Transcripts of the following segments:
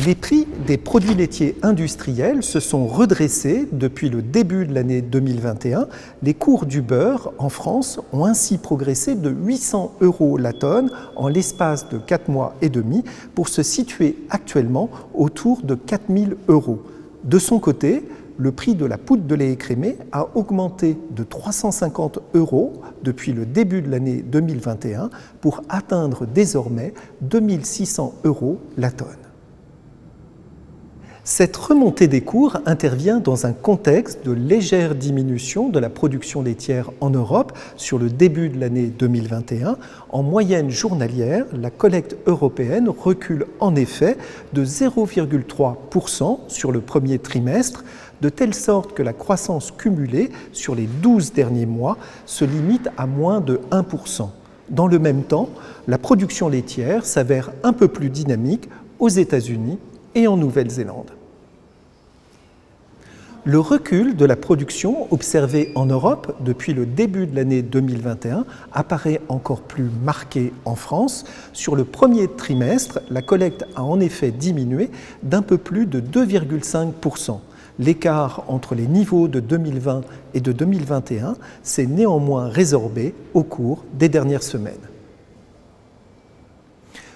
Les prix des produits laitiers industriels se sont redressés depuis le début de l'année 2021. Les cours du beurre en France ont ainsi progressé de 800 € la tonne en l'espace de 4 mois et demi pour se situer actuellement autour de 4 000 €. De son côté, le prix de la poudre de lait écrémé a augmenté de 350 € depuis le début de l'année 2021 pour atteindre désormais 2 600 € la tonne. Cette remontée des cours intervient dans un contexte de légère diminution de la production laitière en Europe sur le début de l'année 2021. En moyenne journalière, la collecte européenne recule en effet de 0,3% sur le premier trimestre, de telle sorte que la croissance cumulée sur les 12 derniers mois se limite à moins de 1%. Dans le même temps, la production laitière s'avère un peu plus dynamique aux États-Unis et en Nouvelle-Zélande. Le recul de la production observé en Europe depuis le début de l'année 2021 apparaît encore plus marqué en France. Sur le premier trimestre, la collecte a en effet diminué d'un peu plus de 2,5%. L'écart entre les niveaux de 2020 et de 2021 s'est néanmoins résorbé au cours des dernières semaines.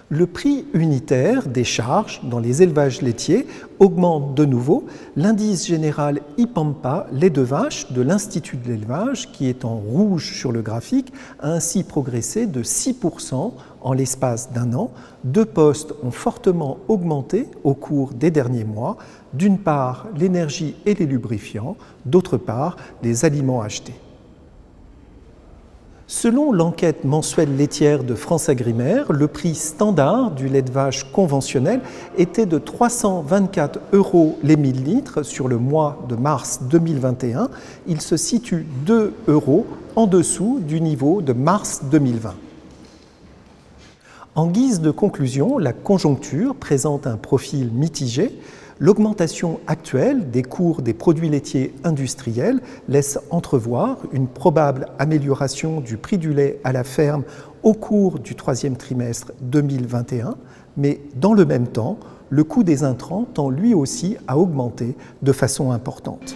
Le prix unitaire des charges dans les élevages laitiers augmente de nouveau. L'indice général IPAMPA lait de vache de l'Institut de l'élevage, qui est en rouge sur le graphique, a ainsi progressé de 6% en l'espace d'un an. Deux postes ont fortement augmenté au cours des derniers mois. D'une part, l'énergie et les lubrifiants, d'autre part, les aliments achetés. Selon l'enquête mensuelle laitière de FranceAgriMer, le prix standard du lait de vache conventionnel était de 324 € les 1000 litres sur le mois de mars 2021. Il se situe 2 € en dessous du niveau de mars 2020. En guise de conclusion, la conjoncture présente un profil mitigé. L'augmentation actuelle des cours des produits laitiers industriels laisse entrevoir une probable amélioration du prix du lait à la ferme au cours du troisième trimestre 2021, mais dans le même temps, le coût des intrants tend lui aussi à augmenter de façon importante.